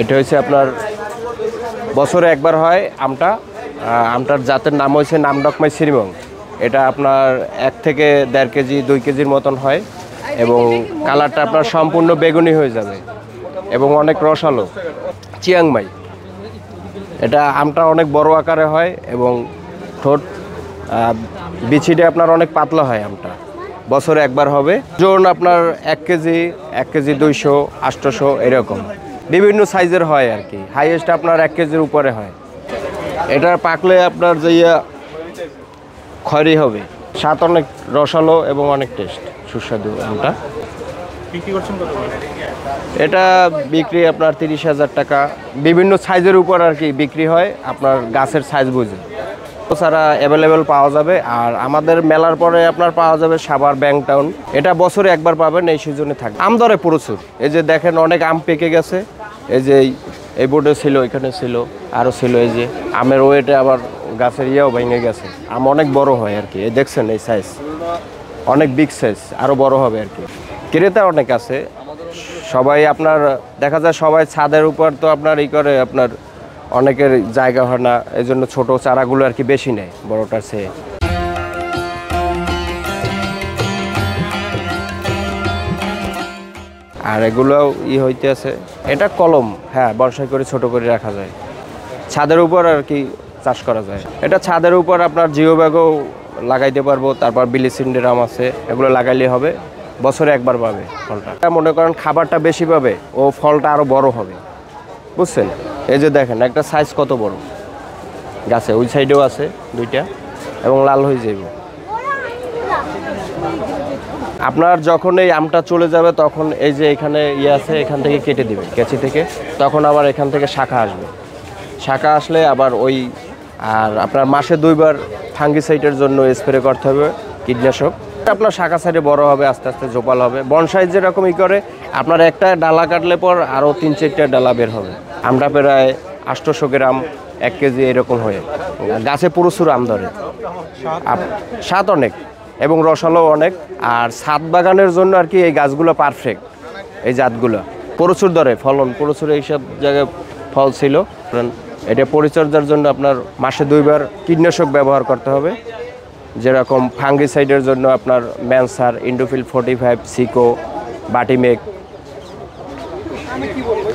এটা হচ্ছে আপনার বছরে একবার হয় আমটা। আমটার জাতের নাম হচ্ছে নামডকমাই শ্রীমং। এটা আপনার 1 থেকে 1.5 কেজি 2 কেজির মতন হয় এবং কালারটা আপনার সম্পূর্ণ বেগুনি হয়ে যাবে এবং অনেক রসালো। চিয়াংমাই এটা আমটা অনেক বড় আকারে হয় এবং ঠোঁট বিচিটা আপনার অনেক পাতলা হয়। আমটা বছরে একবার হবে। ওজন আপনার 1 কেজি 200 800 এরকম বিভিন্ন সাইজের হয় আর কি। হাইয়েস্ট আপনার 1 কেজির উপরে হয়। এটার পাকলে আপনার যে খয়রি হবে, স্বাদ অনেক রসালো এবং অনেক টেস্ট সুস্বাদু। আমটা বিক্রি করছেন কত? এটা বিক্রি আপনার 30,000 টাকা। বিভিন্ন সাইজের উপর আর কি বিক্রি হয়, আপনার গাছের সাইজ বুঝে। সারা অ্যাভেলেবেল পাওয়া যাবে। আর আমাদের মেলার পরে আপনার পাওয়া যাবে সাভার ব্যাংটাউন। এটা বছরে একবার পাবেন, এই সিজনে থাকে। আম ধরে প্রচুর। এই যে দেখেন অনেক আম পেকে গেছে। এই যে এই বোর্ডে ছিল, এখানে ছিল, আরও ছিল। এই যে আমের ওয়েটে আবার গাছের ইয়েও ভেঙে গেছে। আম অনেক বড় হয় আর কি। এই দেখছেন এই সাইজ অনেক বিগ সাইজ, আরও বড় হবে আর কি। ক্রেতা অনেক আছে। সবাই আপনার দেখা যায় সবাই ছাদের উপর তো আপনার করে, আপনার অনেকের জায়গা হয় না, এই জন্য ছোটো চারাগুলো আর কি বেশি নেয় বড়টার চেয়ে। আর এগুলোও হইতে আছে। এটা কলম, হ্যাঁ, বনসাই করে ছোট করে রাখা যায়। ছাদের উপর আর কি চাষ করা যায়। এটা ছাদের উপর আপনার জিও ব্যাগও লাগাইতে পারবো। তারপর বিলিসিন্ডের আম আছে, এগুলো লাগাইলে হবে। বছরে একবার পাবে ফলটা। মনে করেন খাবারটা বেশি পাবে, ও ফলটা আরও বড় হবে, বুঝছেন? এই যে দেখেন একটা সাইজ কত বড় গাছে, ওই সাইডেও আছে 2টা এবং লাল হয়ে যাবে। আপনার যখন এই আমটা চলে যাবে তখন এই যে এখানে আছে, এখান থেকে কেটে দিবে কেঁচি থেকে, তখন আবার এখান থেকে শাখা আসবে। শাখা আসলে আবার ওই, আর আপনার মাসে 2 বার ফাঙ্গিসাইডের জন্য স্প্রে করতে হবে, কীটনাশক। আপনার শাখা সাইডে বড় হবে, আস্তে আস্তে জোপাল হবে। বনসাই যেরকমই করে, আপনার একটা ডালা কাটলে পর আরও 3-4টা ডালা বের হবে। আমরা প্রায় 800 গ্রাম 1 কেজি এরকম হয়ে গাছে প্রচুর আম ধরে। স্বাদ অনেক এবং রসালো অনেক। আর ছাদ বাগানের জন্য আর কি এই গাছগুলো পারফেক্ট। এই জাতগুলো প্রচুর ধরে, ফলন প্রচুর, এইসব জায়গায় ফল ছিল। এটা পরিচর্যার জন্য আপনার মাসে 2 বার কীটনাশক ব্যবহার করতে হবে। যেরকম ফাঙ্গিসাইডের জন্য আপনার ম্যানসার, ইন্ডোফিল 45, সিকো, বাটিমেক,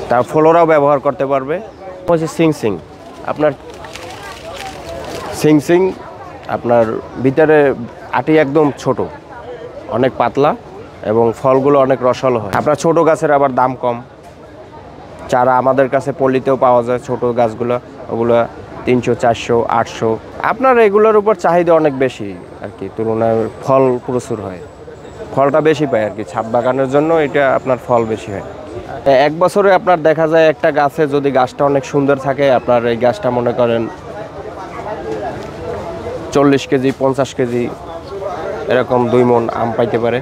তার ফ্লোরাও ব্যবহার করতে পারবে। হচ্ছে সিং আপনার সিং আপনার ভিতরে আটি একদম ছোট, অনেক পাতলা এবং ফলগুলো অনেক রসালো হয়। আপনার ছোট গাছের আবার দাম কম। চারা আমাদের কাছে পল্লীতেও পাওয়া যায় ছোট গাছগুলো, ওগুলো 300, 400, 800। আপনার এগুলোর উপর চাহিদা অনেক বেশি আর কি, তুলনায় ফল প্রচুর হয়, ফলটা বেশি পায় আর কি। ছাদ বাগানের জন্য এটা আপনার ফল বেশি হয়। 1 বছরে আপনার দেখা যায় একটা গাছে যদি গাছটা অনেক সুন্দর থাকে, আপনার এই গাছটা মনে করেন 40 কেজি 50 কেজি এরকম 2 মণ আম পাইতে পারে।